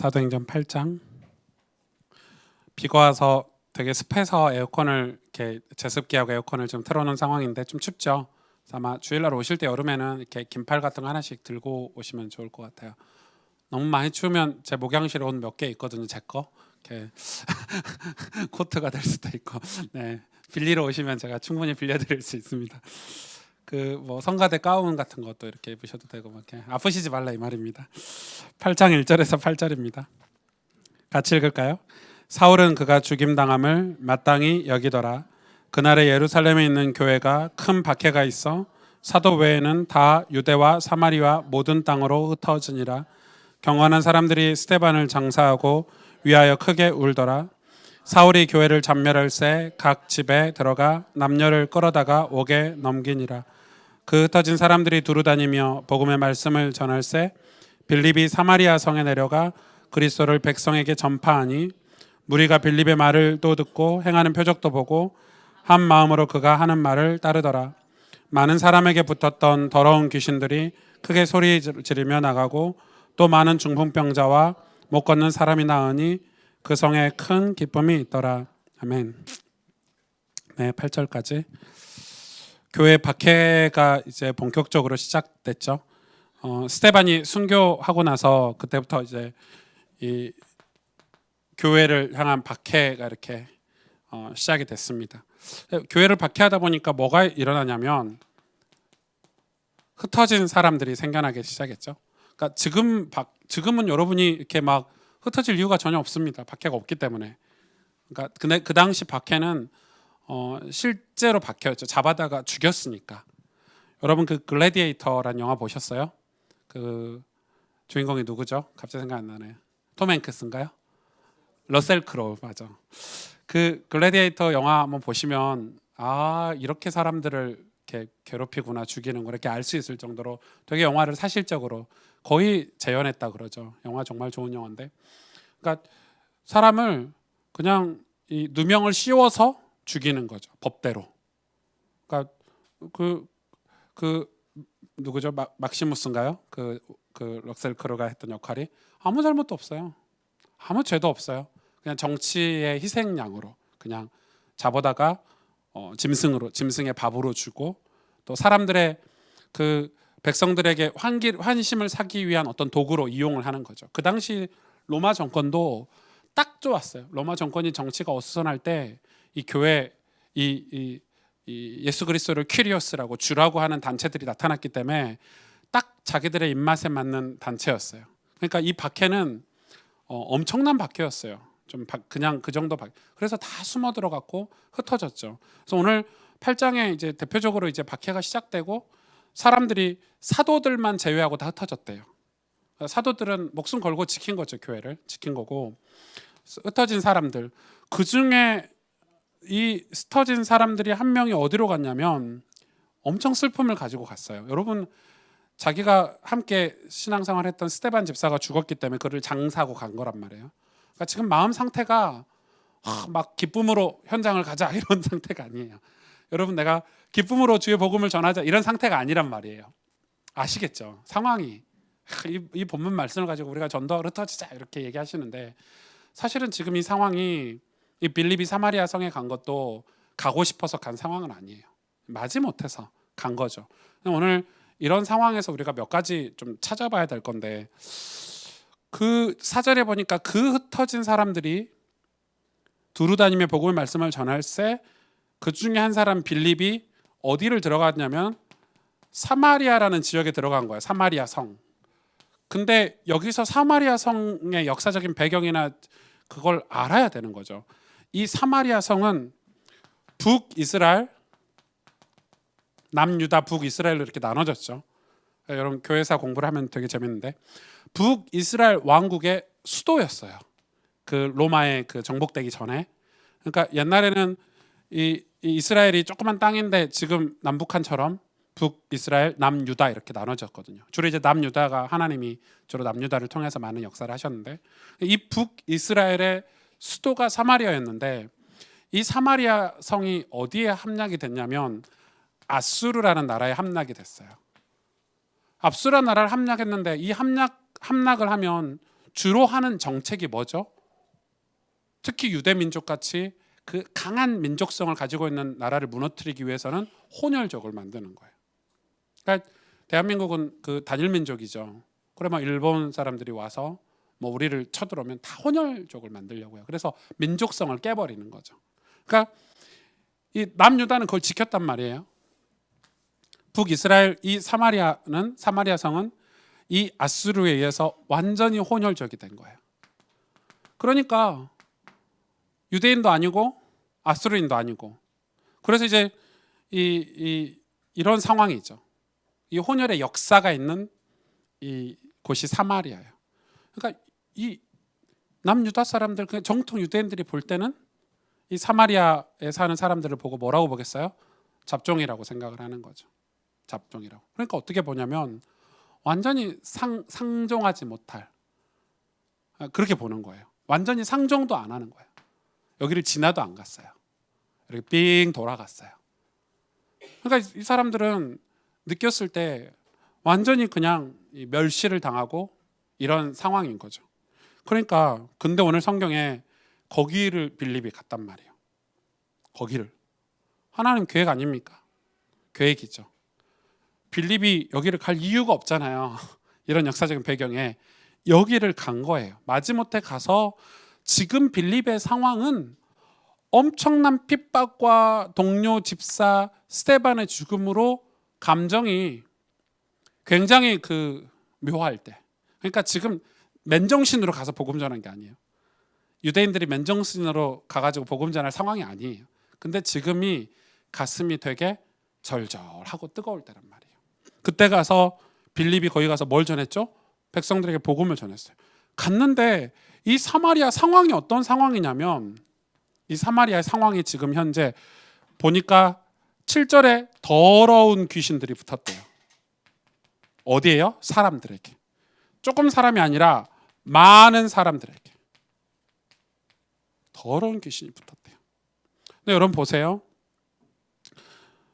사도행전 8장. 비가 와서 되게 습해서 에어컨을 이렇게 제습기하고 에어컨을 좀 틀어놓은 상황인데 좀 춥죠. 그래서 아마 주일날 오실 때 여름에는 이렇게 긴팔 같은 거 하나씩 들고 오시면 좋을 것 같아요. 너무 많이 추우면 제 목양실에 옷 몇 개 있거든요. 제 거 이렇게 코트가 될 수도 있고, 네, 빌리러 오시면 제가 충분히 빌려드릴 수 있습니다. 그 뭐 성가대 가운 같은 것도 이렇게 입으셔도 되고, 막 이렇게 아프시지 말라 이 말입니다. 8장 1절에서 8절입니다. 같이 읽을까요? 사울은 그가 죽임당함을 마땅히 여기더라. 그날에 예루살렘에 있는 교회가 큰 박해가 있어 사도 외에는 다 유대와 사마리아 모든 땅으로 흩어지니라. 경건한 사람들이 스데반을 장사하고 위하여 크게 울더라. 사울이 교회를 전멸할새 각 집에 들어가 남녀를 끌어다가 옥에 넘기니라. 그 흩어진 사람들이 두루 다니며 복음의 말씀을 전할새 빌립이 사마리아 성에 내려가 그리스도를 백성에게 전파하니 무리가 빌립의 말을 또 듣고 행하는 표적도 보고 한 마음으로 그가 하는 말을 따르더라. 많은 사람에게 붙었던 더러운 귀신들이 크게 소리 지르며 나가고 또 많은 중풍병자와 못 걷는 사람이 나으니 그 성에 큰 기쁨이 있더라. 아멘. 네, 8절까지. 교회 박해가 이제 본격적으로 시작됐죠. 스데반이 순교하고 나서 그때부터 이제 이 교회를 향한 박해가 이렇게 시작이 됐습니다. 교회를 박해하다 보니까 뭐가 일어나냐면 흩어진 사람들이 생겨나기 시작했죠. 그러니까 지금은 여러분이 이렇게 막 흩어질 이유가 전혀 없습니다. 박해가 없기 때문에. 그러니까 근데 그 당시 박해는 실제로 박해였죠. 잡아다가 죽였으니까. 여러분 그 글래디에이터라는 영화 보셨어요? 그 주인공이 누구죠? 갑자기 생각 안 나네요. 톰 행크스인가요? 러셀 크로우, 맞아. 그 글래디에이터 영화 한번 보시면 이렇게 사람들을 이렇게 괴롭히구나, 죽이는 거 이렇게 알 수 있을 정도로 되게 영화를 사실적으로 거의 재현했다 그러죠. 영화 정말 좋은 영화인데, 그러니까 사람을 그냥 이 누명을 씌워서 죽이는 거죠, 법대로. 그러니까 그 누구죠? 막시무스인가요? 그 럭셀 크로가 했던 역할이 아무 잘못도 없어요. 아무 죄도 없어요. 그냥 정치의 희생양으로 그냥 잡아다가 짐승의 밥으로 주고 또 사람들의 그 백성들에게 환심을 사기 위한 어떤 도구로 이용을 하는 거죠. 그 당시 로마 정권도 딱 좋았어요. 로마 정권이 정치가 어수선할 때 이 교회 이 예수 그리스도를 퀴리오스라고 주라고 하는 단체들이 나타났기 때문에 딱 자기들의 입맛에 맞는 단체였어요. 그러니까 이 박해는 엄청난 박해였어요. 좀 그냥 그 정도 박해. 그래서 다 숨어 들어갔고 흩어졌죠. 그래서 오늘 8장에 이제 대표적으로 이제 박해가 시작되고 사람들이 사도들만 제외하고 다 흩어졌대요. 사도들은 목숨 걸고 지킨 거죠. 교회를 지킨 거고, 흩어진 사람들, 그 중에 이 흩어진 사람들이 한 명이 어디로 갔냐면 엄청 슬픔을 가지고 갔어요. 여러분, 자기가 함께 신앙생활 했던 스데반 집사가 죽었기 때문에 그를 장사하고 간 거란 말이에요. 그러니까 지금 마음 상태가 막 기쁨으로 현장을 가자 이런 상태가 아니에요. 여러분, 내가 기쁨으로 주의 복음을 전하자 이런 상태가 아니란 말이에요. 아시겠죠? 상황이. 이 본문 말씀을 가지고 우리가 전도하러 흩어지자 이렇게 얘기하시는데, 사실은 지금 이 상황이 이 빌립이 사마리아 성에 간 것도 가고 싶어서 간 상황은 아니에요. 마지못해서 간 거죠. 오늘 이런 상황에서 우리가 몇 가지 좀 찾아봐야 될 건데, 그 사절에 보니까 그 흩어진 사람들이 두루 다니며 복음의 말씀을 전할새 그 중에 한 사람 빌립이 어디를 들어갔냐면 사마리아라는 지역에 들어간 거예요. 사마리아 성. 근데 여기서 사마리아 성의 역사적인 배경이나 그걸 알아야 되는 거죠. 이 사마리아 성은 북이스라엘, 남유다, 북이스라엘로 이렇게 나눠졌죠. 여러분 교회사 공부를 하면 되게 재밌는데, 북이스라엘 왕국의 수도였어요. 그 로마에 그 정복되기 전에. 그러니까 옛날에는 이 이스라엘이 조그만 땅인데 지금 남북한처럼 북이스라엘, 남유다 이렇게 나눠졌거든요. 주로 이제 남유다가 하나님이 주로 남유다를 통해서 많은 역사를 하셨는데, 이 북이스라엘의 수도가 사마리아였는데 이 사마리아 성이 어디에 함락이 됐냐면 아수르라는 나라에 함락이 됐어요. 아수르라는 나라를 함락했는데 이 함락을 하면 주로 하는 정책이 뭐죠? 특히 유대 민족 같이 그 강한 민족성을 가지고 있는 나라를 무너뜨리기 위해서는 혼혈족을 만드는 거예요. 그러니까 대한민국은 그 단일 민족이죠. 그래 막 일본 사람들이 와서 뭐 우리를 쳐들어오면 다 혼혈족을 만들려고요. 그래서 민족성을 깨버리는 거죠. 그러니까 이 남유다는 그걸 지켰단 말이에요. 북이스라엘 이 사마리아 성은 이 아수르에 의해서 완전히 혼혈족이 된 거예요. 그러니까 유대인도 아니고 아수르인도 아니고, 그래서 이제 이런 상황이죠. 이 혼혈의 역사가 있는 이 곳이 사마리아예요. 그러니까 이 남유다 사람들, 그 정통 유대인들이 볼 때는 이 사마리아에 사는 사람들을 보고 뭐라고 보겠어요? 잡종이라고 생각을 하는 거죠. 잡종이라고. 그러니까 어떻게 보냐면 완전히 상종하지 못할, 그렇게 보는 거예요. 완전히 상종도 안 하는 거예요. 여기를 지나도 안 갔어요. 이렇게 빙 돌아갔어요. 그러니까 이 사람들은 느꼈을 때 완전히 그냥 멸시를 당하고 이런 상황인 거죠. 그러니까 근데 오늘 성경에 거기를 빌립이 갔단 말이에요. 거기를. 하나님 계획 아닙니까? 계획이죠. 빌립이 여기를 갈 이유가 없잖아요. 이런 역사적인 배경에 여기를 간 거예요. 마지못해 가서 지금 빌립의 상황은 엄청난 핍박과 동료 집사 스데반의 죽음으로 감정이 굉장히 묘할 때, 그러니까 지금 맨정신으로 가서 복음 전한 게 아니에요. 유대인들이 맨정신으로 가가지고 복음 전할 상황이 아니에요. 근데 지금이 가슴이 되게 절절하고 뜨거울 때란 말이에요. 그때 가서 빌립이 거기 가서 뭘 전했죠? 백성들에게 복음을 전했어요. 갔는데 이 사마리아 상황이 어떤 상황이냐면, 이 사마리아의 상황이 지금 현재 보니까 7절에 더러운 귀신들이 붙었대요. 어디에요? 사람들에게. 조금 사람이 아니라 많은 사람들에게 더러운 귀신이 붙었대요. 근데 여러분 보세요.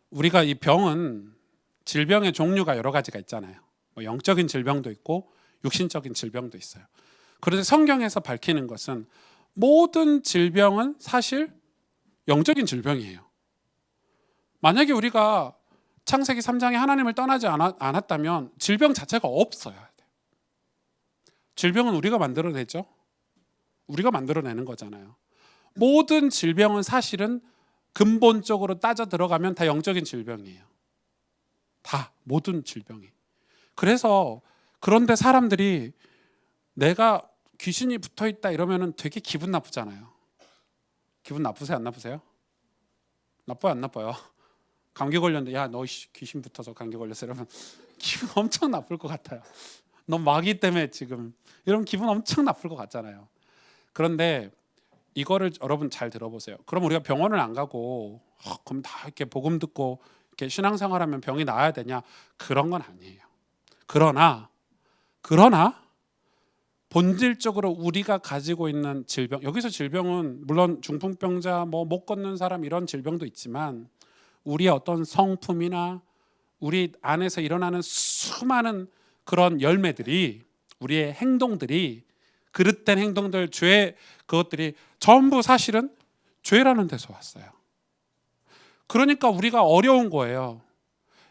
우리가 이 병은 질병의 종류가 여러 가지가 있잖아요. 뭐 영적인 질병도 있고 육신적인 질병도 있어요. 그런데 성경에서 밝히는 것은 모든 질병은 사실 영적인 질병이에요. 만약에 우리가 창세기 3장에 하나님을 떠나지 않았다면 질병 자체가 없어야 돼요. 질병은 우리가 만들어내죠. 우리가 만들어내는 거잖아요. 모든 질병은 사실은 근본적으로 따져 들어가면 다 영적인 질병이에요. 다, 모든 질병이. 그래서 그런데 사람들이 내가 귀신이 붙어있다 이러면 되게 기분 나쁘잖아요. 기분 나쁘세요? 안 나쁘세요? 나빠요? 안 나빠요? 감기 걸렸는데 야 너 귀신 붙어서 감기 걸렸어 이러면 기분 엄청 나쁠 것 같아요. 너 마귀 때문에 지금 이러면 기분 엄청 나쁠 것 같잖아요. 그런데 이거를 여러분 잘 들어보세요. 그럼 우리가 병원을 안 가고 그럼 다 이렇게 복음 듣고 이렇게 신앙생활하면 병이 나아야 되냐? 그런 건 아니에요. 그러나 본질적으로 우리가 가지고 있는 질병, 여기서 질병은 물론 중풍병자, 뭐 못 걷는 사람 이런 질병도 있지만 우리의 어떤 성품이나 우리 안에서 일어나는 수많은 그런 열매들이, 우리의 행동들이, 그릇된 행동들, 죄, 그것들이 전부 사실은 죄라는 데서 왔어요. 그러니까 우리가 어려운 거예요.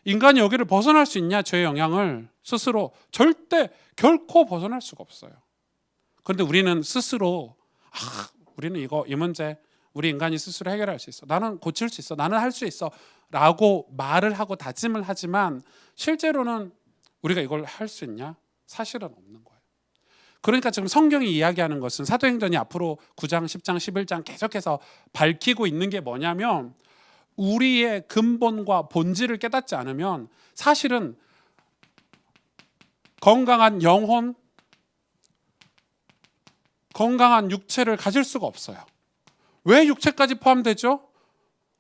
인간이 여기를 벗어날 수 있냐? 죄의 영향을 스스로 절대 결코 벗어날 수가 없어요. 그런데 우리는 스스로 우리는 이 문제 우리 인간이 스스로 해결할 수 있어. 나는 고칠 수 있어. 나는 할 수 있어. 라고 말을 하고 다짐을 하지만 실제로는 우리가 이걸 할 수 있냐? 사실은 없는 거예요. 그러니까 지금 성경이 이야기하는 것은 사도행전이 앞으로 9장, 10장, 11장 계속해서 밝히고 있는 게 뭐냐면 우리의 근본과 본질을 깨닫지 않으면 사실은 건강한 영혼, 건강한 육체를 가질 수가 없어요. 왜 육체까지 포함되죠?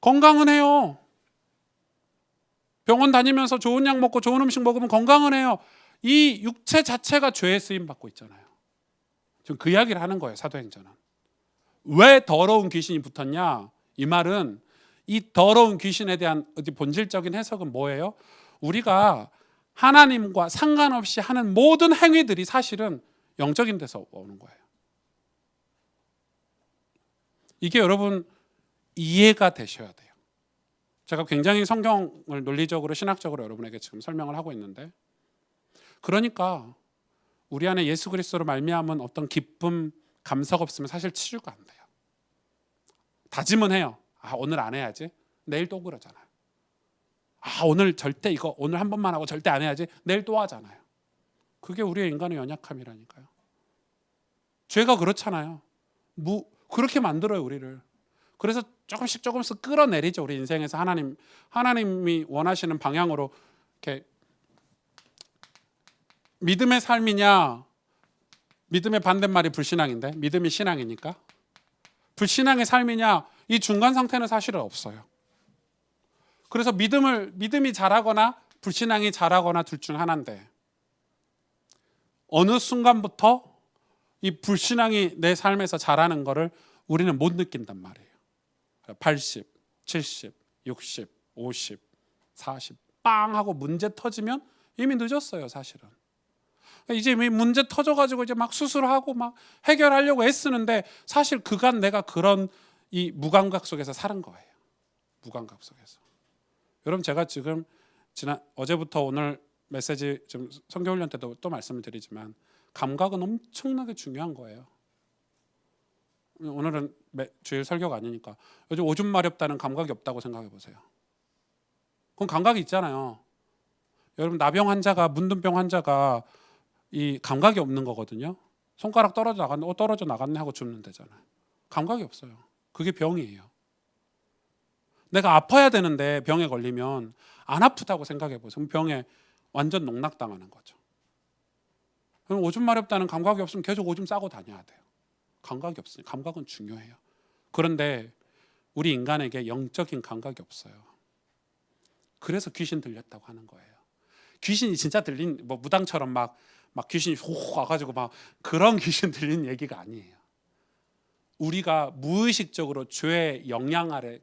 건강은 해요. 병원 다니면서 좋은 약 먹고 좋은 음식 먹으면 건강은 해요. 이 육체 자체가 죄에 쓰임 받고 있잖아요. 지금 그 이야기를 하는 거예요. 사도행전은. 왜 더러운 귀신이 붙었냐? 이 말은 이 더러운 귀신에 대한 본질적인 해석은 뭐예요? 우리가 하나님과 상관없이 하는 모든 행위들이 사실은 영적인 데서 오는 거예요. 이게 여러분 이해가 되셔야 돼요. 제가 굉장히 성경을 논리적으로 신학적으로 여러분에게 지금 설명을 하고 있는데, 그러니까 우리 안에 예수 그리스도로 말미암은 어떤 기쁨, 감사가 없으면 사실 치유가 안 돼요. 다짐은 해요. 오늘 안 해야지. 내일 또 그러잖아요. 오늘 절대 이거 오늘 한 번만 하고 절대 안 해야지. 내일 또 하잖아요. 그게 우리의 인간의 연약함이라니까요. 죄가 그렇잖아요. 그렇게 만들어요, 우리를. 그래서 조금씩 끌어내리죠, 우리 인생에서. 하나님이 원하시는 방향으로. 이렇게 믿음의 삶이냐, 믿음의 반대말이 불신앙인데 믿음이 신앙이니까, 불신앙의 삶이냐, 이 중간 상태는 사실은 없어요. 그래서 믿음이 잘하거나 불신앙이 잘하거나 둘 중 하나인데, 어느 순간부터 이 불신앙이 내 삶에서 잘하는 거를 우리는 못 느낀단 말이에요. 80, 70, 60, 50, 40 빵 하고 문제 터지면 이미 늦었어요, 사실은. 이제 이미 문제 터져가지고 이제 막 수술하고 막 해결하려고 애쓰는데, 사실 그간 내가 그런 이 무감각 속에서 사는 거예요. 무감각 속에서. 여러분, 제가 지금 어제부터 오늘 메시지 좀 성경훈련 때도 또 말씀을 드리지만, 감각은 엄청나게 중요한 거예요. 오늘은 주일 설교가 아니니까 요즘 오줌 마렵다는 감각이 없다고 생각해 보세요. 그건 감각이 있잖아요. 여러분, 나병 환자가, 문둥병 환자가 이 감각이 없는 거거든요. 손가락 떨어져 나갔네 하고 죽는 데잖아요. 감각이 없어요. 그게 병이에요. 내가 아파야 되는데 병에 걸리면 안 아프다고 생각해 보세요. 그럼 병에 완전 농락당하는 거죠. 그럼 오줌 마렵다는 감각이 없으면 계속 오줌 싸고 다녀야 돼요. 감각이 없으니. 감각은 중요해요. 그런데 우리 인간에게 영적인 감각이 없어요. 그래서 귀신 들렸다고 하는 거예요. 귀신이 진짜 들린, 무당처럼 막 귀신이 훅 와가지고 막 그런 귀신 들린 얘기가 아니에요. 우리가 무의식적으로 죄의 영향 아래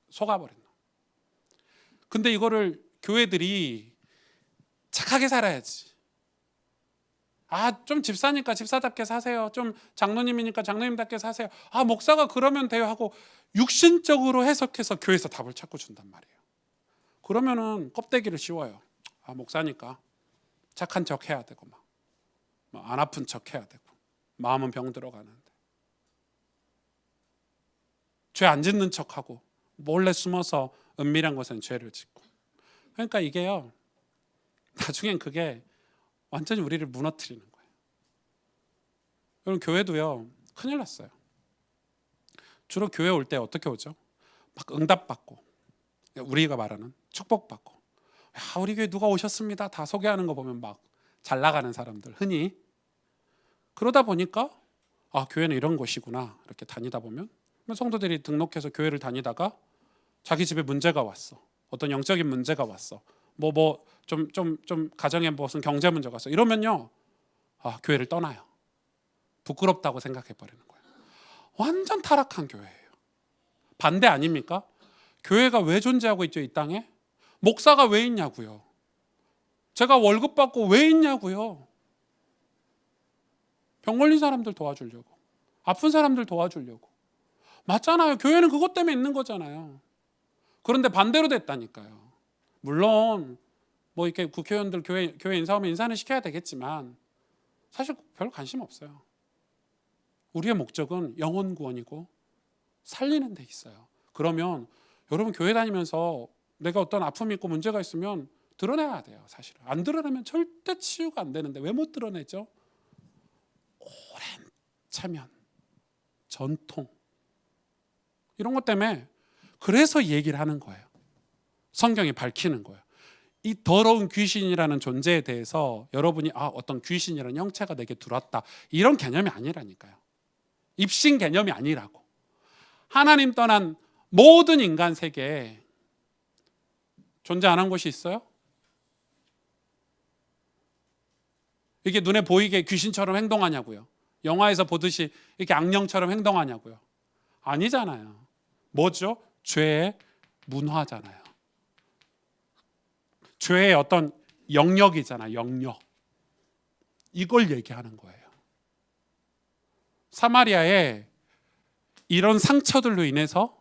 속아버린 거. 근데 이거를 교회들이 착하게 살아야지. 좀 집사니까 집사답게 사세요. 좀 장로님이니까 장로님답게 사세요. 목사가 그러면 돼요 하고 육신적으로 해석해서 교회에서 답을 찾고 준단 말이에요. 그러면은 껍데기를 씌워요. 목사니까 착한 척 해야 되고 막 안 아픈 척 해야 되고, 마음은 병 들어가는데 죄 안 짓는 척하고 몰래 숨어서 은밀한 곳엔 죄를 짓고. 그러니까 이게요, 나중엔 그게 완전히 우리를 무너뜨리는 거예요. 여러분, 교회도요 큰일 났어요. 주로 교회 올 때 어떻게 오죠? 막 응답받고, 우리가 말하는 축복받고, 우리 교회 누가 오셨습니다 다 소개하는 거 보면 막 잘 나가는 사람들, 흔히. 그러다 보니까 교회는 이런 곳이구나 이렇게 다니다 보면, 성도들이 등록해서 교회를 다니다가 자기 집에 문제가 왔어. 어떤 영적인 문제가 왔어. 좀 가정에 무슨 경제 문제가 왔어. 이러면요, 교회를 떠나요. 부끄럽다고 생각해 버리는 거예요. 완전 타락한 교회예요. 반대 아닙니까? 교회가 왜 존재하고 있죠, 이 땅에? 목사가 왜 있냐고요. 제가 월급 받고 왜 있냐고요. 병 걸린 사람들 도와주려고, 아픈 사람들 도와주려고. 맞잖아요. 교회는 그것 때문에 있는 거잖아요. 그런데 반대로 됐다니까요. 물론 이렇게 국회의원들 교회 인사하면 인사는 시켜야 되겠지만 사실 별로 관심 없어요. 우리의 목적은 영혼 구원이고 살리는 데 있어요. 그러면 여러분, 교회 다니면서 내가 어떤 아픔이 있고 문제가 있으면 드러내야 돼요. 사실은 안 드러내면 절대 치유가 안 되는데 왜 못 드러내죠? 오랜 체면, 전통, 이런 것 때문에. 그래서 얘기를 하는 거예요. 성경이 밝히는 거예요. 이 더러운 귀신이라는 존재에 대해서 여러분이 어떤 귀신이라는 형체가 내게 들어왔다, 이런 개념이 아니라니까요. 입신 개념이 아니라고. 하나님 떠난 모든 인간 세계에 존재 안 한 곳이 있어요? 이게 눈에 보이게 귀신처럼 행동하냐고요? 영화에서 보듯이 이렇게 악령처럼 행동하냐고요? 아니잖아요. 뭐죠? 죄의 문화잖아요. 죄의 어떤 영역이잖아요. 영역. 이걸 얘기하는 거예요. 사마리아에 이런 상처들로 인해서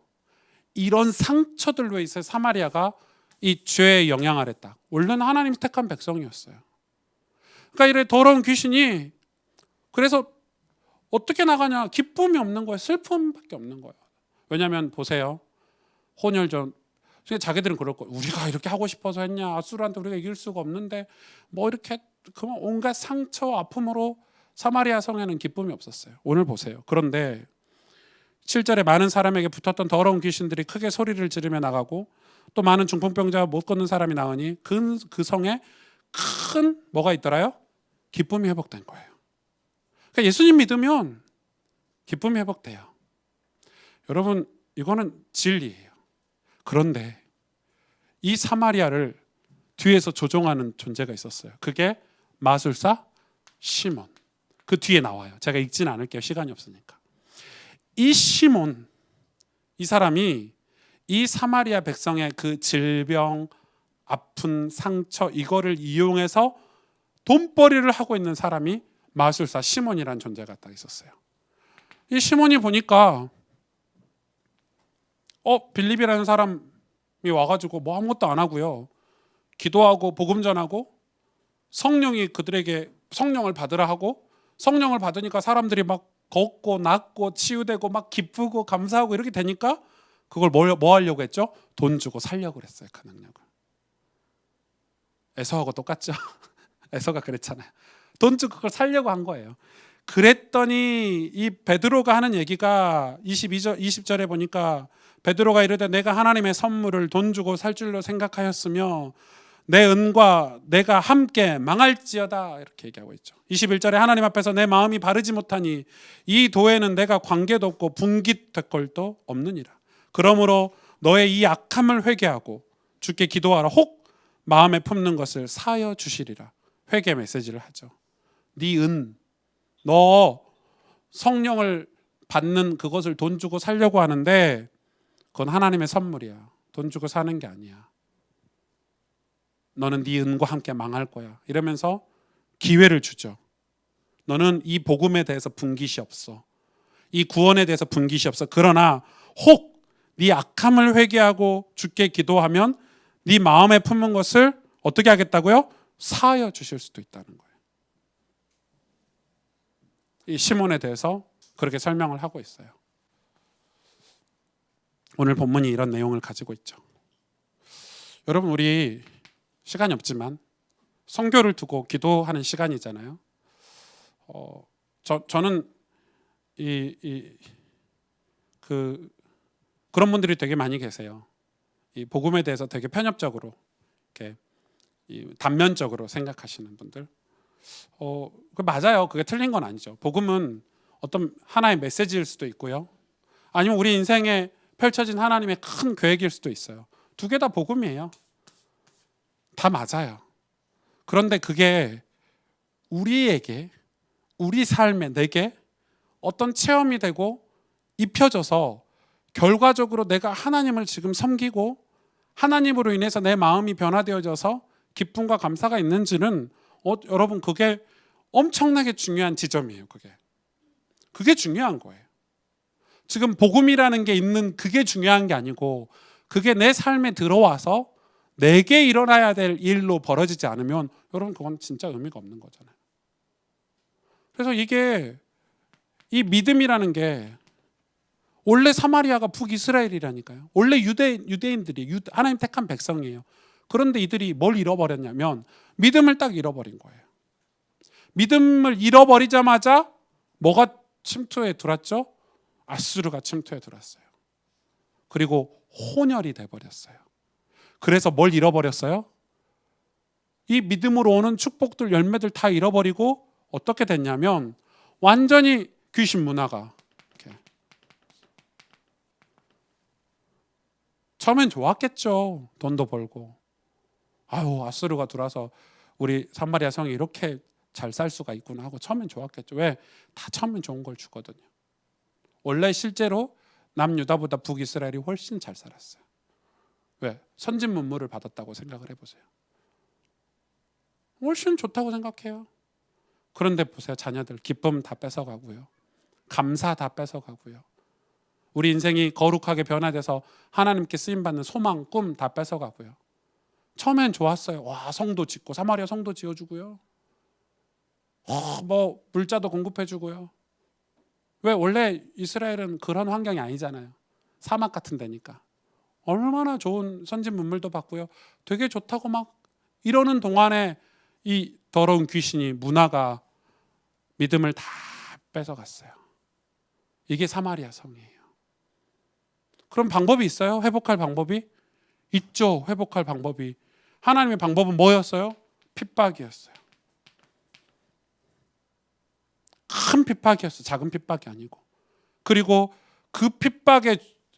사마리아가 이 죄의 영향 아래 딱. 원래는 하나님이 택한 백성이었어요. 그러니까 이래 더러운 귀신이 그래서 어떻게 나가냐? 기쁨이 없는 거예요. 슬픔밖에 없는 거예요. 왜냐하면 보세요. 혼혈전 자기들은 그럴 거예요. 우리가 이렇게 하고 싶어서 했냐? 아수르한테 우리가 이길 수가 없는데 뭐 이렇게 그만 온갖 상처와 아픔으로 사마리아 성에는 기쁨이 없었어요. 오늘 보세요. 그런데 7절에 많은 사람에게 붙었던 더러운 귀신들이 크게 소리를 지르며 나가고 또 많은 중풍병자와 못 걷는 사람이 나오니 그 성에 큰 뭐가 있더라요? 기쁨이 회복된 거예요. 그러니까 예수님 믿으면 기쁨이 회복돼요. 여러분 이거는 진리예요. 그런데 이 사마리아를 뒤에서 조종하는 존재가 있었어요. 그게 마술사 시몬. 그 뒤에 나와요. 제가 읽지는 않을게요. 시간이 없으니까. 이 시몬, 이 사람이 이 사마리아 백성의 그 질병, 아픈 상처 이거를 이용해서 돈벌이를 하고 있는 사람이 마술사 시몬이라는 존재가 딱 있었어요. 이 시몬이 보니까 빌립이라는 사람이 와가지고 뭐 아무것도 안 하고요. 기도하고 복음 전하고 성령이 그들에게 성령을 받으라 하고 성령을 받으니까 사람들이 막 걷고 낫고 치유되고 막 기쁘고 감사하고 이렇게 되니까 그걸 뭐 하려고 했죠? 돈 주고 살려고 그랬어요. 그 능력을. 에서하고 똑같죠? 에서가 그랬잖아요. 돈 주고 그걸 살려고 한 거예요. 그랬더니 이 베드로가 하는 얘기가 20절에 보니까 베드로가 이르되 내가 하나님의 선물을 돈 주고 살 줄로 생각하였으며 내 은과 내가 함께 망할지어다 이렇게 얘기하고 있죠. 21절에 하나님 앞에서 내 마음이 바르지 못하니 이 도에는 내가 관계도 없고 분깃될 걸도 없느니라. 그러므로 너의 이 악함을 회개하고 주께 기도하라. 혹 마음에 품는 것을 사여 주시리라. 회개 메시지를 하죠. 네 은, 너 성령을 받는 그것을 돈 주고 살려고 하는데 그건 하나님의 선물이야. 돈 주고 사는 게 아니야. 너는 네 은과 함께 망할 거야. 이러면서 기회를 주죠. 너는 이 복음에 대해서 분깃이 없어. 이 구원에 대해서 분깃이 없어. 그러나 혹 네 악함을 회개하고 주께 기도하면 네 마음에 품은 것을 어떻게 하겠다고요? 사하여 주실 수도 있다는 거예요. 이 시몬에 대해서 그렇게 설명을 하고 있어요. 오늘 본문이 이런 내용을 가지고 있죠. 여러분 우리 시간이 없지만 성교를 두고 기도하는 시간이잖아요. 저는 그런 분들이 되게 많이 계세요. 이 복음에 대해서 되게 편협적으로 이렇게 단면적으로 생각하시는 분들. 그 맞아요. 그게 틀린 건 아니죠. 복음은 어떤 하나의 메시지일 수도 있고요. 아니면 우리 인생에 펼쳐진 하나님의 큰 계획일 수도 있어요. 두 개 다 복음이에요. 다 맞아요. 그런데 그게 우리에게 우리 삶에 내게 어떤 체험이 되고 입혀져서 결과적으로 내가 하나님을 지금 섬기고 하나님으로 인해서 내 마음이 변화되어져서 기쁨과 감사가 있는지는 여러분 그게 엄청나게 중요한 지점이에요. 그게 중요한 거예요. 지금 복음이라는 게 있는 그게 중요한 게 아니고 그게 내 삶에 들어와서 내게 일어나야 될 일로 벌어지지 않으면 여러분 그건 진짜 의미가 없는 거잖아요. 그래서 이게 이 믿음이라는 게 원래 사마리아가 북이스라엘이라니까요. 원래 유대인들이 하나님 택한 백성이에요. 그런데 이들이 뭘 잃어버렸냐면 믿음을 딱 잃어버린 거예요. 믿음을 잃어버리자마자 뭐가 침투에 들어왔죠? 아수르가 침투에 들어왔어요. 그리고 혼혈이 돼버렸어요. 그래서 뭘 잃어버렸어요? 이 믿음으로 오는 축복들 열매들 다 잃어버리고 어떻게 됐냐면 완전히 귀신 문화가 이렇게. 처음엔 좋았겠죠. 돈도 벌고 아유 아수르가 들어와서 우리 사마리아 성이 이렇게 잘 살 수가 있구나 하고 처음엔 좋았겠죠. 왜? 다 처음엔 좋은 걸 주거든요. 원래 실제로 남유다보다 북이스라엘이 훨씬 잘 살았어요. 왜? 선진 문물을 받았다고 생각을 해보세요. 훨씬 좋다고 생각해요. 그런데 보세요. 자녀들 기쁨 다 뺏어가고요. 감사 다 뺏어가고요. 우리 인생이 거룩하게 변화돼서 하나님께 쓰임받는 소망, 꿈 다 뺏어가고요. 처음엔 좋았어요. 와, 성도 짓고 사마리아 성도 지어주고요. 뭐 물자도 공급해주고요. 왜? 원래 이스라엘은 그런 환경이 아니잖아요. 사막 같은 데니까. 얼마나 좋은 선진 문물도 받고요. 되게 좋다고 막 이러는 동안에 이 더러운 귀신이 문화가 믿음을 다 뺏어갔어요. 이게 사마리아 성이에요. 그럼 방법이 있어요? 회복할 방법이? 있죠. 회복할 방법이. 하나님의 방법은 뭐였어요? 핍박이었어요. 큰 핍박이었어요. 작은 핍박이 아니고. 그리고 그 핍박의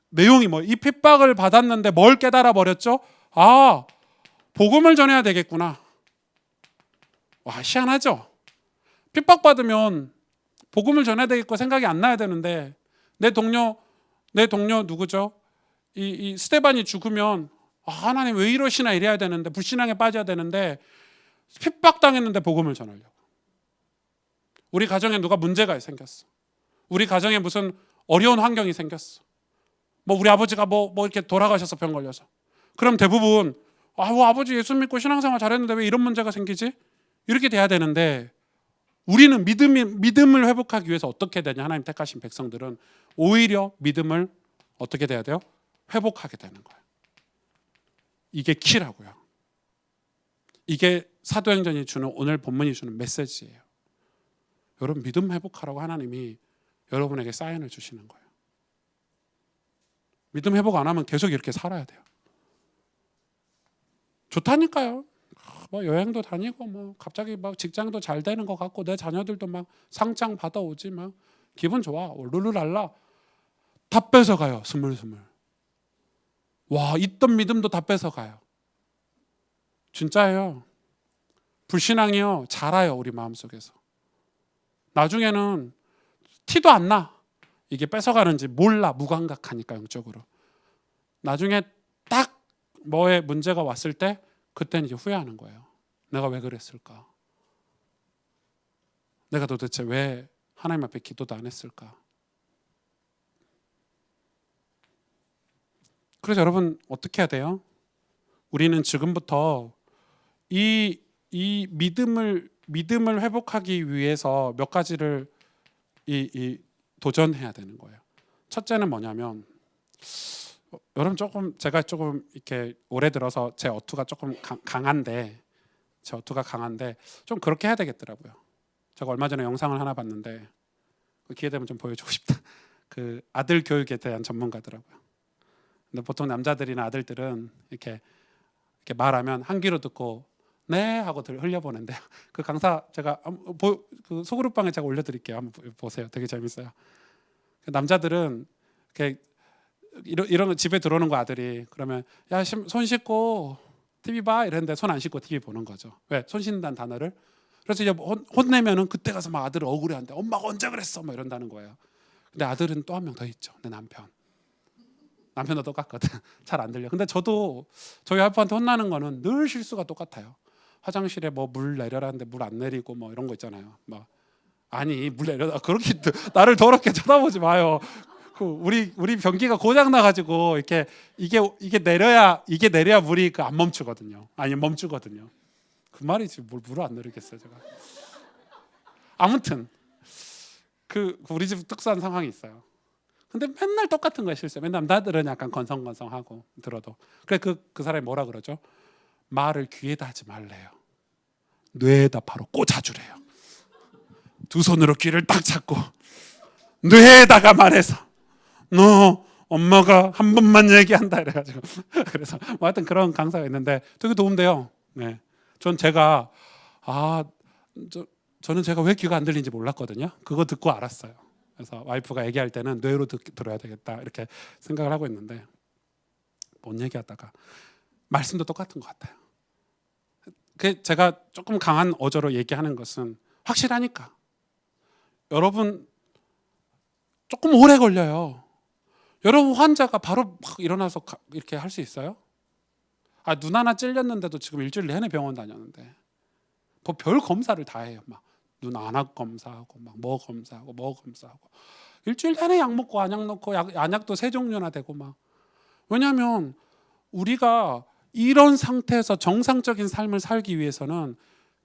내용이 뭐예요? 이 핍박을 받았는데 뭘 깨달아 버렸죠? 아, 복음을 전해야 되겠구나. 와, 희한하죠? 핍박받으면 복음을 전해야 되겠고 생각이 안 나야 되는데 내 동료 누구죠? 이 스데반이 죽으면 하나님 왜 이러시나 이래야 되는데 불신앙에 빠져야 되는데 핍박당했는데 복음을 전하려고. 우리 가정에 누가 문제가 생겼어. 우리 가정에 무슨 어려운 환경이 생겼어. 뭐 우리 아버지가 뭐 이렇게 돌아가셔서 병 걸려서. 그럼 대부분 아버지 예수 믿고 신앙생활 잘했는데 왜 이런 문제가 생기지? 이렇게 돼야 되는데 우리는 믿음을 회복하기 위해서 어떻게 되냐? 하나님 택하신 백성들은 오히려 믿음을 어떻게 돼야 돼요? 회복하게 되는 거예요. 이게 키라고요. 이게 사도행전이 주는, 오늘 본문이 주는 메시지예요. 여러분, 믿음 회복하라고 하나님이 여러분에게 사인을 주시는 거예요. 믿음 회복 안 하면 계속 이렇게 살아야 돼요. 좋다니까요. 뭐 여행도 다니고 뭐 갑자기 막 직장도 잘 되는 것 같고 내 자녀들도 막 상장 받아오지 막 기분 좋아. 룰루랄라. 다 뺏어가요. 스물스물. 와, 있던 믿음도 다 뺏어가요. 진짜예요. 불신앙이요. 자라요. 우리 마음속에서. 나중에는 티도 안 나. 이게 뺏어가는지 몰라. 무감각하니까 영적으로. 나중에 딱 뭐에 문제가 왔을 때 그때는 이제 후회하는 거예요. 내가 왜 그랬을까? 내가 도대체 왜 하나님 앞에 기도도 안 했을까? 그래서 여러분 어떻게 해야 돼요? 우리는 지금부터 이 믿음을 회복하기 위해서 몇 가지를 도전해야 되는 거예요. 첫째는 뭐냐면 여러분 제가 조금 이렇게 오래 들어서 제 어투가 조금 강한데 좀 그렇게 해야 되겠더라고요. 제가 얼마 전에 영상을 하나 봤는데 기회 되면 좀 보여주고 싶다. 그 아들 교육에 대한 전문가더라고요. 근데 보통 남자들이나 아들들은 이렇게 말하면 한 귀로 듣고 네 하고 흘려보는데 그 강사 제가 그 소그룹방에 제가 올려드릴게요. 한번 보세요. 되게 재밌어요. 남자들은 이렇게 이런 거 집에 들어오는 거 아들이 그러면 야 손 씻고 TV 봐 이랬는데 손 안 씻고 TV 보는 거죠. 왜? 손 씻는다는 단어를. 그래서 이제 혼내면은 그때 가서 막 아들을 억울해한대. 엄마가 언제 그랬어? 막 이런다는 거예요. 근데 아들은 또 한 명 더 있죠. 내 남편도 똑같거든. 잘 안 들려. 근데 저도 저희 와이프한테 혼나는 거는 늘 실수가 똑같아요. 화장실에 뭐 물 내려라는데 물 안 내리고 뭐 이런 거 있잖아요. 막 아니 물 내려 그렇게 나를 더럽게 쳐다보지 마요. 그 우리 변기가 고장 나가지고 이게 내려야 물이 안 멈추거든요. 아니 멈추거든요. 그 말이지 뭘 물을 안 내리겠어요 제가. 아무튼 우리 집 특수한 상황이 있어요. 근데 맨날 똑같은 거예요 실수. 맨날 남자들은 약간 건성건성하고 들어도 그래 그 사람이 뭐라 그러죠? 말을 귀에다 하지 말래요. 뇌에다 바로 꽂아주래요. 두 손으로 귀를 딱 잡고 뇌에다가 말해서 너 엄마가 한 번만 얘기한다 이래가지고 그래서 뭐 하여튼 그런 강사가 있는데 되게 도움돼요. 네, 전 제가 저는 제가 왜 귀가 안 들리는지 몰랐거든요. 그거 듣고 알았어요. 그래서 와이프가 얘기할 때는 뇌로 들어야 되겠다 이렇게 생각을 하고 있는데 뭔 얘기하다가 말씀도 똑같은 것 같아요. 제가 조금 강한 어조로 얘기하는 것은 확실하니까 여러분 조금 오래 걸려요. 여러분 환자가 바로 막 일어나서 이렇게 할 수 있어요? 눈 하나 찔렸는데도 지금 일주일 내내 병원 다녔는데 별 검사를 다 해요. 막 눈 안압 검사하고 막 뭐 검사하고 일주일 내내 약 먹고 안약 넣고 안약도 세 종류나 되고 막. 왜냐하면 우리가 이런 상태에서 정상적인 삶을 살기 위해서는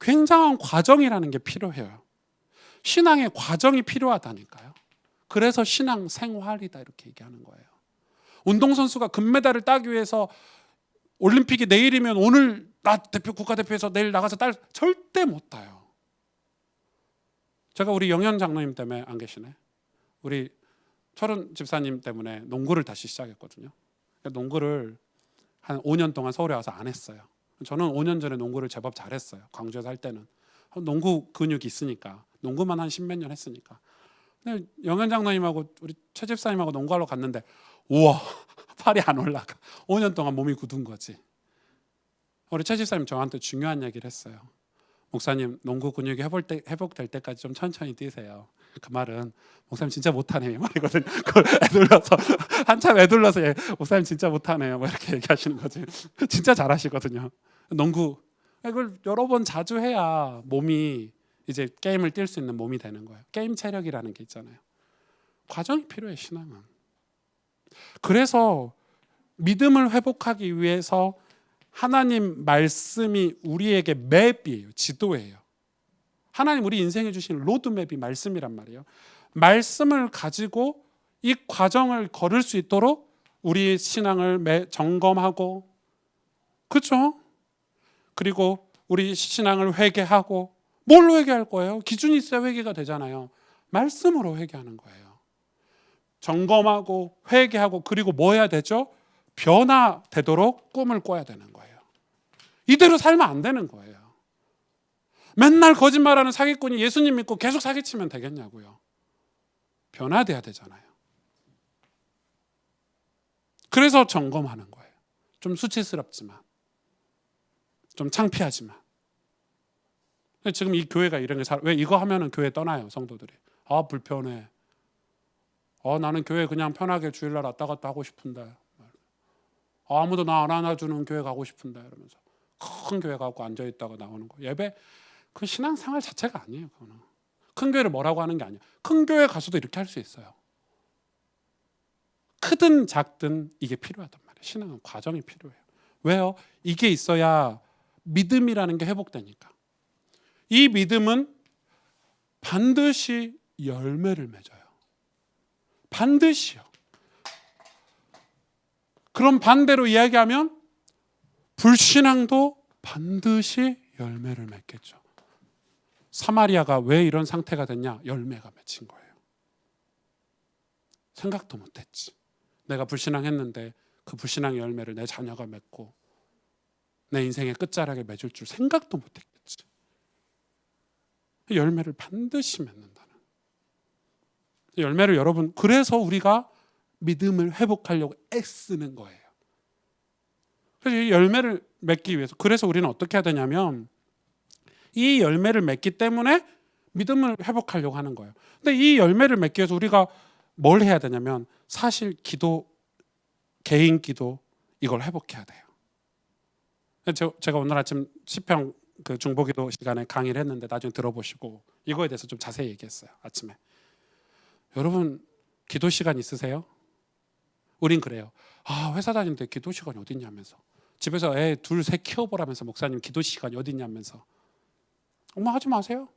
굉장한 과정이라는 게 필요해요. 신앙의 과정이 필요하다니까요. 그래서 신앙 생활이다 이렇게 얘기하는 거예요. 운동선수가 금메달을 따기 위해서 올림픽이 내일이면 오늘 나 대표 국가대표에서 내일 나가서 절대 못 따요. 제가 우리 영현 장로님 때문에 안 계시네. 우리 철은 집사님 때문에 농구를 다시 시작했거든요. 농구를 한 5년 동안 서울에 와서 안 했어요. 저는 5년 전에 농구를 제법 잘했어요. 광주에서 할 때는 농구 근육이 있으니까, 농구만 한 10몇 년 했으니까. 근데 영현 장로님하고 우리 최 집사님하고 농구하러 갔는데 우와 팔이 안 올라가. 5년 동안 몸이 굳은 거지. 우리 최 집사님 저한테 중요한 얘기를 했어요. 목사님 농구 근육이 회복될 때까지 좀 천천히 뛰세요. 그 말은 목사님 진짜 못하네요 말이거든요. 그걸 애둘러서 한참 애둘러서 목사님 진짜 못하네요 뭐 이렇게 얘기하시는 거지. 진짜 잘하시거든요. 농구 이걸 여러 번 자주 해야 몸이 이제 게임을 뛸 수 있는 몸이 되는 거예요. 게임 체력이라는 게 있잖아요. 과정이 필요해 신앙은. 그래서 믿음을 회복하기 위해서 하나님 말씀이 우리에게 맵이에요. 지도예요. 하나님 우리 인생에 주신 로드맵이 말씀이란 말이에요. 말씀을 가지고 이 과정을 걸을 수 있도록 우리 신앙을 점검하고, 그렇죠? 그리고 우리 신앙을 회개하고, 뭘로 회개할 거예요? 기준이 있어야 회개가 되잖아요. 말씀으로 회개하는 거예요. 점검하고 회개하고, 그리고 뭐 해야 되죠? 변화되도록 꿈을 꿔야 되는 거예요. 이대로 살면 안 되는 거예요. 맨날 거짓말하는 사기꾼이 예수님 믿고 계속 사기치면 되겠냐고요. 변화돼야 되잖아요. 그래서 점검하는 거예요. 좀 수치스럽지만, 좀 창피하지만. 지금 이 교회가 이런 게 왜 이거 하면은 교회 떠나요 성도들이. 아 불편해. 나는 교회 그냥 편하게 주일날 왔다 갔다 하고 싶은데. 아무도 나 안 안아주는 교회 가고 싶은데 이러면서 큰 교회 가고 앉아 있다가 나오는 거. 예배 그 신앙생활 자체가 아니에요. 그거는. 큰 교회를 뭐라고 하는 게 아니에요. 큰 교회 가서도 이렇게 할 수 있어요. 크든 작든 이게 필요하단 말이에요. 신앙은 과정이 필요해요. 왜요? 이게 있어야 믿음이라는 게 회복되니까. 이 믿음은 반드시 열매를 맺어요. 반드시요. 그럼 반대로 이야기하면 불신앙도 반드시 열매를 맺겠죠. 사마리아가 왜 이런 상태가 됐냐? 열매가 맺힌 거예요. 생각도 못했지. 내가 불신앙했는데 그 불신앙의 열매를 내 자녀가 맺고 내 인생의 끝자락에 맺을 줄 생각도 못했겠지. 열매를 반드시 맺는다는. 열매를 여러분, 그래서 우리가 믿음을 회복하려고 애쓰는 거예요. 그래서 이 열매를 맺기 위해서, 그래서 우리는 어떻게 해야 되냐면 이 열매를 맺기 때문에 믿음을 회복하려고 하는 거예요. 근데 이 열매를 맺기 위해서 우리가 뭘 해야 되냐면 사실 기도, 개인 기도 이걸 회복해야 돼요. 제가 오늘 아침 시편 그 중보기도 시간에 강의를 했는데 나중에 들어보시고 이거에 대해서 좀 자세히 얘기했어요. 아침에. 여러분 기도 시간 있으세요? 우린 그래요. 회사 다니는데 기도 시간이 어디 있냐면서, 집에서 애 둘 셋 키워보라면서 목사님 기도 시간이 어디 있냐면서. 엄마 하지 마세요.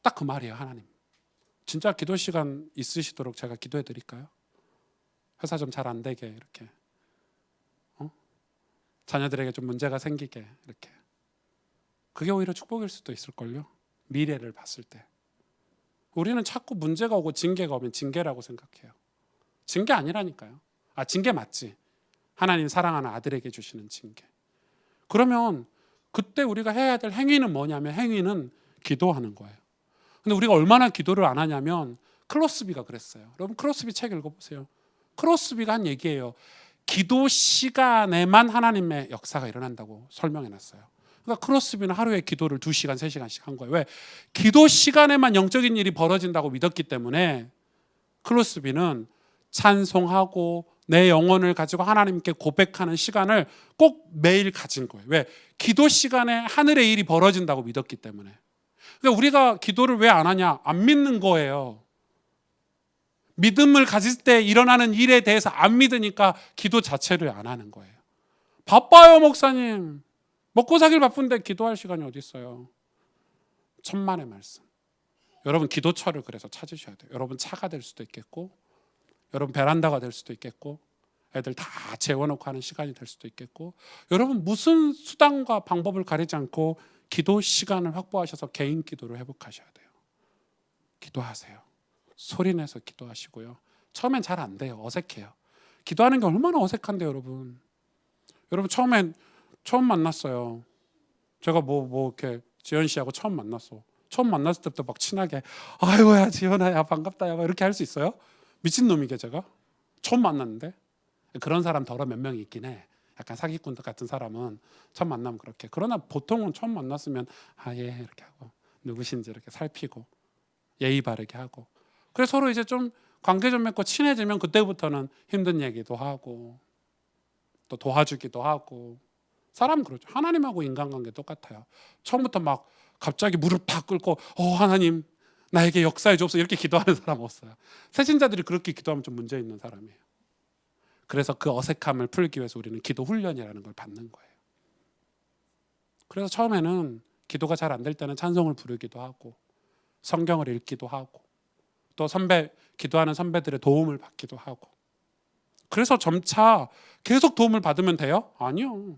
딱 그 말이에요. 하나님 진짜 기도 시간 있으시도록 제가 기도해 드릴까요? 회사 좀 잘 안 되게 이렇게, 자녀들에게 좀 문제가 생기게 이렇게. 그게 오히려 축복일 수도 있을걸요. 미래를 봤을 때. 우리는 자꾸 문제가 오고 징계가 오면 징계라고 생각해요. 징계 아니라니까요. 징계 맞지. 하나님 사랑하는 아들에게 주시는 징계. 그러면 그때 우리가 해야 될 행위는 뭐냐면, 행위는 기도하는 거예요. 근데 우리가 얼마나 기도를 안 하냐면, 클로스비가 그랬어요. 여러분 클로스비 책 읽어보세요. 클로스비가 한 얘기예요. 기도 시간에만 하나님의 역사가 일어난다고 설명해놨어요. 그러니까 크로스비는 하루에 기도를 2시간, 3시간씩 한 거예요. 왜? 기도 시간에만 영적인 일이 벌어진다고 믿었기 때문에 크로스비는 찬송하고 내 영혼을 가지고 하나님께 고백하는 시간을 꼭 매일 가진 거예요. 왜? 기도 시간에 하늘의 일이 벌어진다고 믿었기 때문에. 그러니까 우리가 기도를 왜 안 하냐? 안 믿는 거예요. 믿음을 가질 때 일어나는 일에 대해서 안 믿으니까 기도 자체를 안 하는 거예요. 바빠요, 목사님. 먹고 살길 바쁜데 기도할 시간이 어디 있어요? 천만의 말씀. 여러분 기도처를 그래서 찾으셔야 돼요. 여러분 차가 될 수도 있겠고, 여러분 베란다가 될 수도 있겠고, 애들 다 재워놓고 하는 시간이 될 수도 있겠고, 여러분 무슨 수단과 방법을 가리지 않고 기도 시간을 확보하셔서 개인 기도를 회복하셔야 돼요. 기도하세요. 소리내서 기도하시고요. 처음엔 잘 안 돼요. 어색해요. 기도하는 게 얼마나 어색한데 여러분. 여러분 처음 만났어요. 제가 뭐 이렇게 지연 씨하고 처음 만났어. 처음 만났을 때부터 막 친하게 아이고야 지연아 야 반갑다 야 이렇게 할 수 있어요? 미친놈이게 제가 처음 만났는데. 그런 사람 더러 몇 명이 있긴 해. 약간 사기꾼 같은 사람은 처음 만나면 그렇게. 그러나 보통은 처음 만났으면 아 예 이렇게 하고 누구신지 이렇게 살피고 예의 바르게 하고, 그래서 서로 이제 좀 관계 좀 맺고 친해지면 그때부터는 힘든 얘기도 하고 또 도와주기도 하고. 사람 그렇죠. 하나님하고 인간관계 똑같아요. 처음부터 막 갑자기 무릎 탁 꿇고 하나님 나에게 역사해 주옵소서 이렇게 기도하는 사람 없어요. 새신자들이 그렇게 기도하면 좀 문제 있는 사람이에요. 그래서 그 어색함을 풀기 위해서 우리는 기도 훈련이라는 걸 받는 거예요. 그래서 처음에는 기도가 잘 안 될 때는 찬송을 부르기도 하고 성경을 읽기도 하고 또 기도하는 선배들의 도움을 받기도 하고. 그래서 점차 계속 도움을 받으면 돼요? 아니요.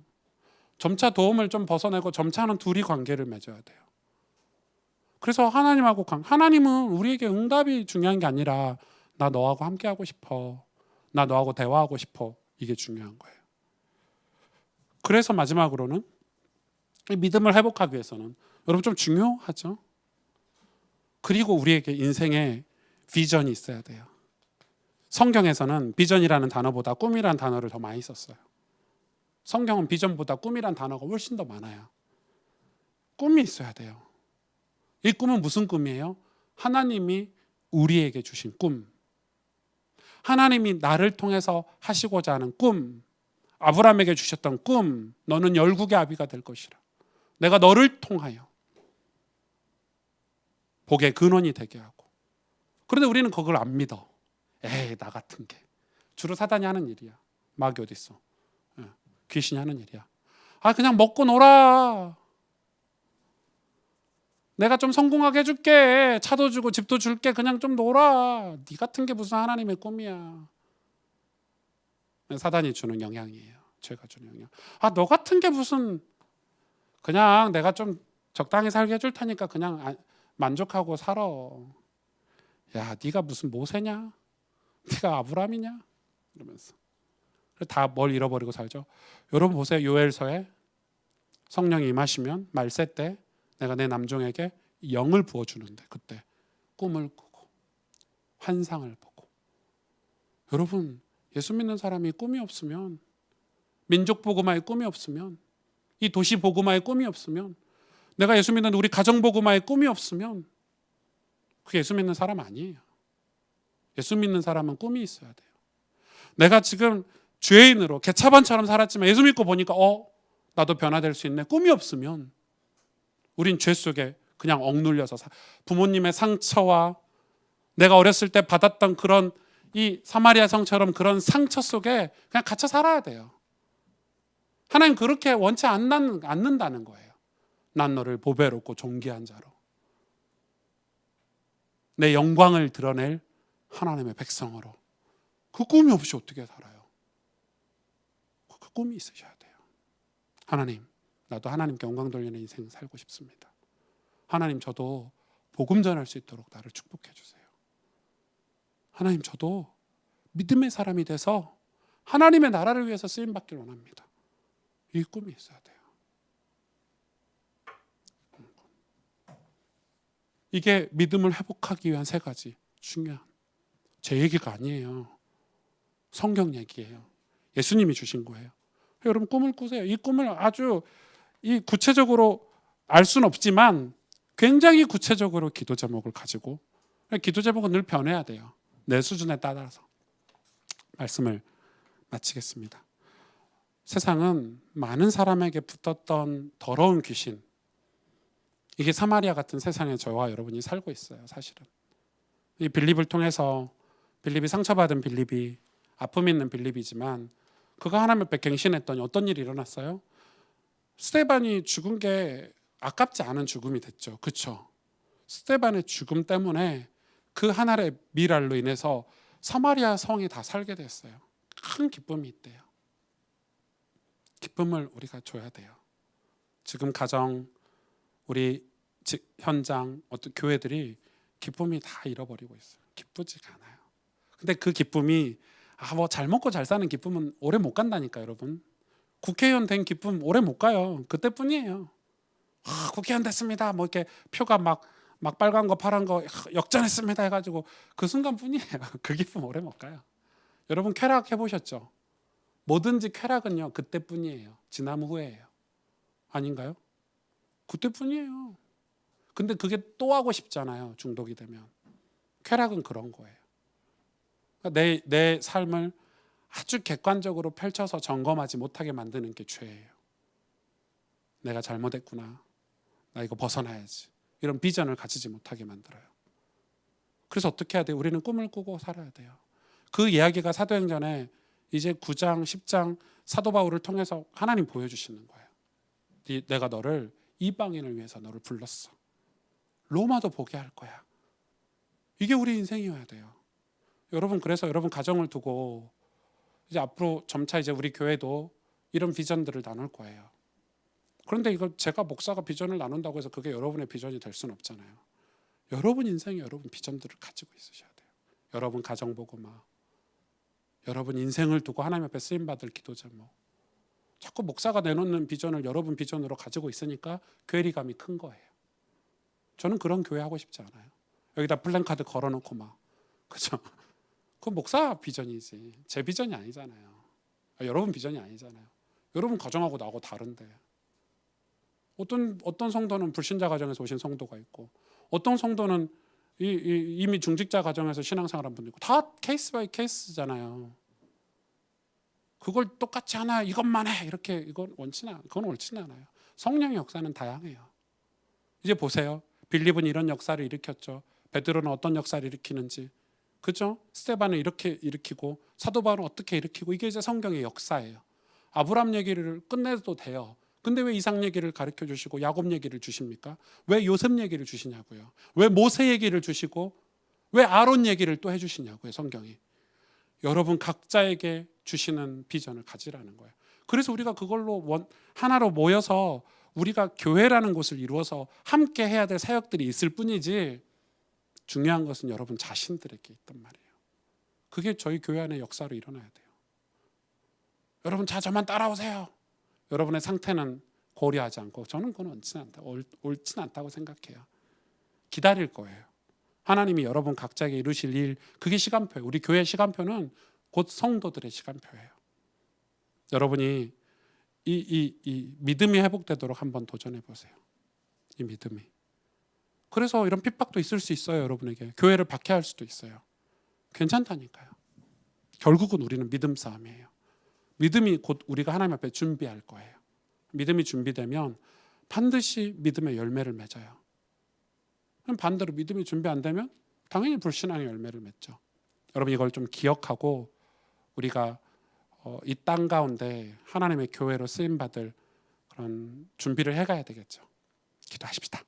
점차 도움을 좀 벗어내고 점차는 둘이 관계를 맺어야 돼요. 그래서 하나님은 우리에게 응답이 중요한 게 아니라 나 너하고 함께 하고 싶어. 나 너하고 대화하고 싶어. 이게 중요한 거예요. 그래서 마지막으로는 믿음을 회복하기 위해서는 여러분 좀 중요하죠. 그리고 우리에게 인생에 비전이 있어야 돼요. 성경에서는 비전이라는 단어보다 꿈이라는 단어를 더 많이 썼어요. 성경은 비전보다 꿈이라는 단어가 훨씬 더 많아요. 꿈이 있어야 돼요. 이 꿈은 무슨 꿈이에요? 하나님이 우리에게 주신 꿈. 하나님이 나를 통해서 하시고자 하는 꿈. 아브라함에게 주셨던 꿈. 너는 열국의 아비가 될 것이라. 내가 너를 통하여 복의 근원이 되게 하고. 그런데 우리는 그걸 안 믿어. 에이 나 같은 게. 주로 사단이 하는 일이야. 마귀 어디 있어? 귀신이 하는 일이야. 그냥 먹고 놀아. 내가 좀 성공하게 해줄게. 차도 주고 집도 줄게. 그냥 좀 놀아. 네 같은 게 무슨 하나님의 꿈이야. 사단이 주는 영향이에요. 죄가 주는 영향. 너 같은 게 무슨, 그냥 내가 좀 적당히 살게 해줄 테니까 그냥 만족하고 살아. 야 네가 무슨 모세냐? 네가 아브라함이냐? 이러면서 다 뭘 잃어버리고 살죠. 여러분 보세요. 요엘서에 성령이 임하시면 말세 때 내가 내 남종에게 영을 부어주는데 그때 꿈을 꾸고 환상을 보고. 여러분 예수 믿는 사람이 꿈이 없으면, 민족 복음화의 꿈이 없으면, 이 도시 복음화의 꿈이 없으면, 내가 예수 믿는 우리 가정 복음화의 꿈이 없으면 그게 예수 믿는 사람 아니에요. 예수 믿는 사람은 꿈이 있어야 돼요. 내가 지금 죄인으로 개차반처럼 살았지만 예수 믿고 보니까 나도 변화될 수 있네. 꿈이 없으면 우린 죄 속에 그냥 억눌려서 부모님의 상처와 내가 어렸을 때 받았던 그런 이 사마리아 성처럼 그런 상처 속에 그냥 갇혀 살아야 돼요. 하나님 그렇게 원치 않는다는 거예요. 난 너를 보배롭고 존귀한 자로 내 영광을 드러낼 하나님의 백성으로. 그 꿈이 없이 어떻게 살아요? 그 꿈이 있으셔야 돼요. 하나님 나도 하나님께 영광 돌리는 인생 살고 싶습니다. 하나님 저도 복음 전할 수 있도록 나를 축복해 주세요. 하나님 저도 믿음의 사람이 돼서 하나님의 나라를 위해서 쓰임받길 원합니다. 이 꿈이 있어야 돼요. 이게 믿음을 회복하기 위한 세 가지 중요한, 제 얘기가 아니에요. 성경 얘기예요. 예수님이 주신 거예요. 여러분 꿈을 꾸세요. 이 꿈을 아주 구체적으로 알 수는 없지만 굉장히 구체적으로 기도 제목을 가지고, 기도 제목은 늘 변해야 돼요. 내 수준에 따라서. 말씀을 마치겠습니다. 세상은 많은 사람에게 붙었던 더러운 귀신, 이게 사마리아 같은 세상에 저와 여러분이 살고 있어요. 사실은 이 빌립을 통해서 빌립이 상처받은 빌립이 아픔 있는 빌립이지만 그가 하나님 앞에 갱신했더니 어떤 일이 일어났어요? 스데반이 죽은 게 아깝지 않은 죽음이 됐죠. 그렇죠? 스데반의 죽음 때문에 그 하나의 미랄로 인해서 사마리아 성이 다 살게 됐어요. 큰 기쁨이 있대요. 기쁨을 우리가 줘야 돼요. 지금 가정, 우리 현장, 어떤 교회들이 기쁨이 다 잃어버리고 있어요. 기쁘지가 않아요. 근데 그 기쁨이 뭐 잘 먹고 잘 사는 기쁨은 오래 못 간다니까 여러분. 국회의원 된 기쁨 오래 못 가요. 그때뿐이에요. 국회의원 됐습니다. 뭐 이렇게 표가 막 빨간 거 파란 거 역전했습니다 해가지고 그 순간뿐이에요. 그 기쁨 오래 못 가요. 여러분 쾌락 해보셨죠? 뭐든지 쾌락은요 그때뿐이에요. 지남 후에예요. 아닌가요? 그때뿐이에요. 근데 그게 또 하고 싶잖아요. 중독이 되면. 쾌락은 그런 거예요. 내 삶을 아주 객관적으로 펼쳐서 점검하지 못하게 만드는 게 죄예요. 내가 잘못했구나. 나 이거 벗어나야지. 이런 비전을 가지지 못하게 만들어요. 그래서 어떻게 해야 돼요? 우리는 꿈을 꾸고 살아야 돼요. 그 이야기가 사도행전에 이제 9장, 10장 사도 바울을 통해서 하나님 보여주시는 거예요. 내가 너를 이방인을 위해서 너를 불렀어. 로마도 보게 할 거야. 이게 우리 인생이어야 돼요. 여러분 그래서 여러분 가정을 두고 이제 앞으로 점차 이제 우리 교회도 이런 비전들을 나눌 거예요. 그런데 이거 제가 목사가 비전을 나눈다고 해서 그게 여러분의 비전이 될 수는 없잖아요. 여러분 인생에 여러분 비전들을 가지고 있으셔야 돼요. 여러분 가정 보고 여러분 인생을 두고 하나님 앞에 쓰임 받을 기도 제목. 자꾸 목사가 내놓는 비전을 여러분 비전으로 가지고 있으니까 괴리감이 큰 거예요. 저는 그런 교회 하고 싶지 않아요. 여기다 플랜카드 걸어놓고 그죠? 그 목사 비전이지 제 비전이 아니잖아요. 여러분 비전이 아니잖아요. 여러분 가정하고 나하고 다른데 어떤 성도는 불신자 가정에서 오신 성도가 있고 어떤 성도는 이미 중직자 가정에서 신앙생활한 분도 있고 다 케이스 바이 케이스잖아요. 그걸 똑같이 하나 이것만 해 이렇게 그건 옳지는 않아요. 성령의 역사는 다양해요. 이제 보세요. 빌립은 이런 역사를 일으켰죠. 베드로는 어떤 역사를 일으키는지, 그죠? 스데반은 이렇게 일으키고 사도 바울은 어떻게 일으키고 이게 이제 성경의 역사예요. 아브라함 얘기를 끝내도 돼요. 근데 왜 이삭 얘기를 가르쳐 주시고 야곱 얘기를 주십니까? 왜 요셉 얘기를 주시냐고요? 왜 모세 얘기를 주시고 왜 아론 얘기를 또 해주시냐고요? 성경이. 여러분 각자에게 주시는 비전을 가지라는 거예요. 그래서 우리가 그걸로 하나로 모여서 우리가 교회라는 곳을 이루어서 함께 해야 될 사역들이 있을 뿐이지 중요한 것은 여러분 자신들에게 있단 말이에요. 그게 저희 교회 안의 역사로 일어나야 돼요. 여러분 저만 따라오세요. 여러분의 상태는 고려하지 않고 저는 그건 옳진 않다고 생각해요. 기다릴 거예요. 하나님이 여러분 각자에게 이루실 일, 그게 시간표예요. 우리 교회 시간표는 곧 성도들의 시간표예요. 여러분이 이 믿음이 회복되도록 한번 도전해 보세요. 이 믿음이. 그래서 이런 핍박도 있을 수 있어요. 여러분에게 교회를 박해할 수도 있어요. 괜찮다니까요. 결국은 우리는 믿음 싸움이에요. 믿음이 곧 우리가 하나님 앞에 준비할 거예요. 믿음이 준비되면 반드시 믿음의 열매를 맺어요. 반대로 믿음이 준비 안 되면 당연히 불신앙의 열매를 맺죠. 여러분 이걸 좀 기억하고 우리가 이 땅 가운데 하나님의 교회로 쓰임 받을 그런 준비를 해가야 되겠죠. 기도하십시다.